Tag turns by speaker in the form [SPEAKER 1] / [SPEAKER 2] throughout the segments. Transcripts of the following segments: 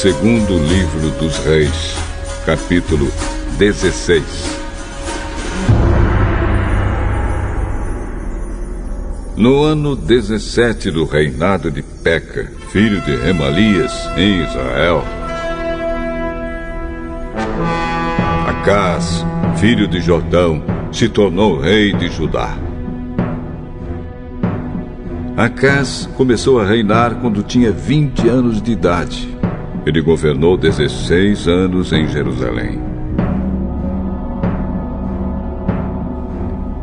[SPEAKER 1] Segundo livro dos Reis, capítulo 16. No ano 17 do reinado de Peca, filho de Remalias, em Israel, Acaz, filho de Jotão, se tornou rei de Judá. Acaz começou a reinar quando tinha 20 anos de idade. Ele governou 16 anos em Jerusalém.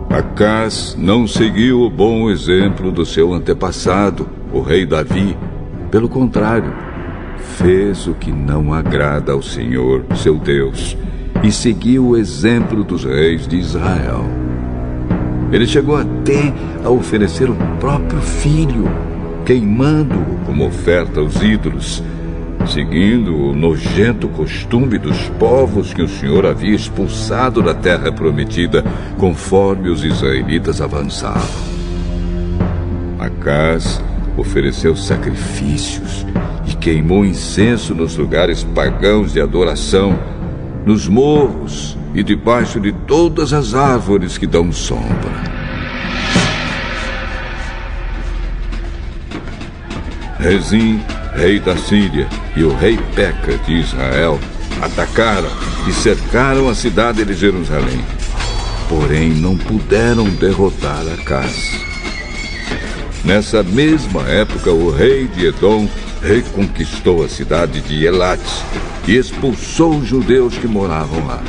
[SPEAKER 1] Acaz não seguiu o bom exemplo do seu antepassado, o rei Davi. Pelo contrário, fez o que não agrada ao Senhor, seu Deus, e seguiu o exemplo dos reis de Israel. Ele chegou até a oferecer o próprio filho, queimando-o como oferta aos ídolos, seguindo o nojento costume dos povos que o Senhor havia expulsado da terra prometida, conforme os israelitas avançavam. Acaz ofereceu sacrifícios e queimou incenso nos lugares pagãos de adoração, nos morros e debaixo de todas as árvores que dão sombra. Rezim, rei da Síria, e o rei Peca de Israel atacaram e cercaram a cidade de Jerusalém. Porém, não puderam derrotar Acaz. Nessa mesma época, o rei de Edom reconquistou a cidade de Elat e expulsou os judeus que moravam lá.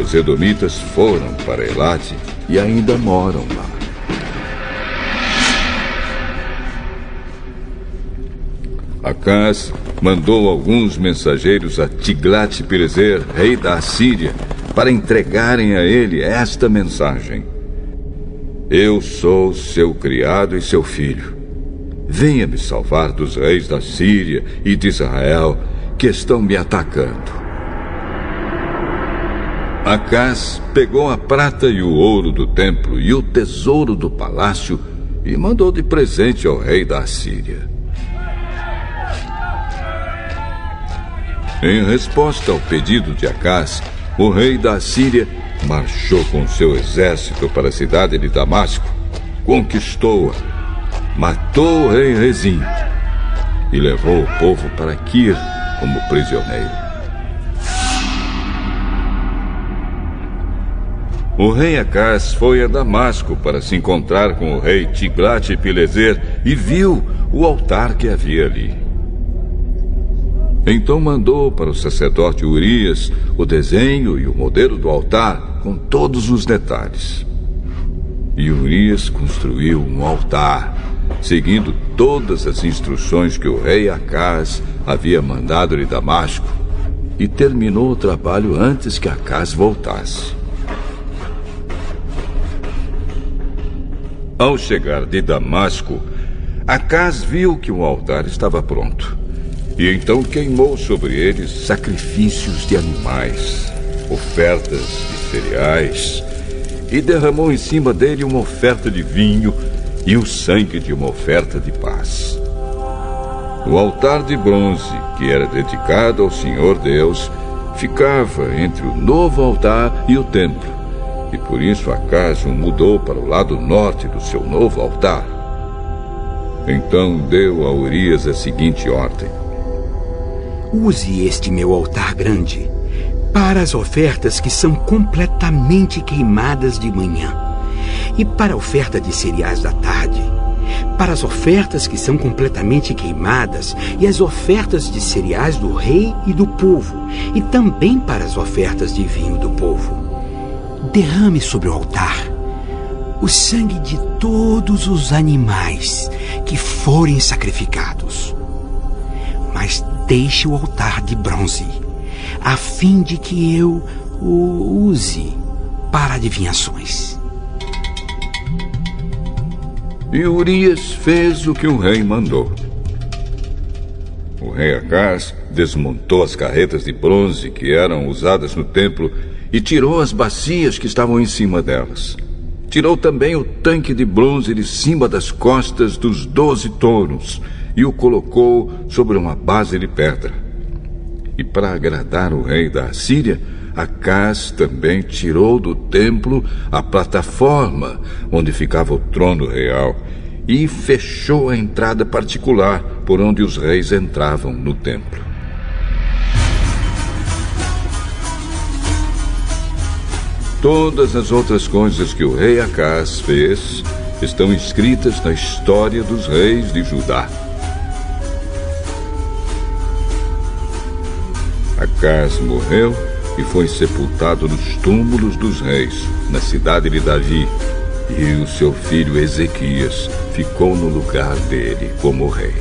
[SPEAKER 1] Os edomitas foram para Elat e ainda moram lá. Acaz mandou alguns mensageiros a Tiglat-Pileser, rei da Assíria, para entregarem a ele esta mensagem: Eu sou seu criado e seu filho. Venha me salvar dos reis da Síria e de Israel que estão me atacando. Acaz pegou a prata e o ouro do templo e o tesouro do palácio e mandou de presente ao rei da Assíria. Em resposta ao pedido de Acaz, o rei da Assíria marchou com seu exército para a cidade de Damasco, conquistou-a, matou o rei Rezim e levou o povo para Quir como prisioneiro. O rei Acaz foi a Damasco para se encontrar com o rei Tiglat-Pileser e viu o altar que havia ali. Então mandou para o sacerdote Urias o desenho e o modelo do altar com todos os detalhes. E Urias construiu um altar, seguindo todas as instruções que o rei Acaz havia mandado de Damasco, e terminou o trabalho antes que Acaz voltasse. Ao chegar de Damasco, Acaz viu que o altar estava pronto. E então queimou sobre eles sacrifícios de animais, ofertas de cereais, e derramou em cima dele uma oferta de vinho e o sangue de uma oferta de paz. O altar de bronze, que era dedicado ao Senhor Deus, ficava entre o novo altar e o templo, e por isso Acaz o mudou para o lado norte do seu novo altar. Então deu a Urias a seguinte ordem:
[SPEAKER 2] Use este meu altar grande para as ofertas que são completamente queimadas de manhã, e para a oferta de cereais da tarde, para as ofertas que são completamente queimadas e as ofertas de cereais do rei e do povo, e também para as ofertas de vinho do povo. Derrame sobre o altar o sangue de todos os animais que forem sacrificados. Mas deixe o altar de bronze, a fim de que eu o use para adivinhações.
[SPEAKER 1] E Urias fez o que o rei mandou. O rei Acaz desmontou as carretas de bronze que eram usadas no templo e tirou as bacias que estavam em cima delas. Tirou também o tanque de bronze de cima das costas dos 12 touros e o colocou sobre uma base de pedra. E para agradar o rei da Assíria, Acaz também tirou do templo a plataforma onde ficava o trono real e fechou a entrada particular por onde os reis entravam no templo. Todas as outras coisas que o rei Acaz fez estão escritas na história dos reis de Judá. Acaz morreu e foi sepultado nos túmulos dos reis, na cidade de Davi, e o seu filho Ezequias ficou no lugar dele como rei.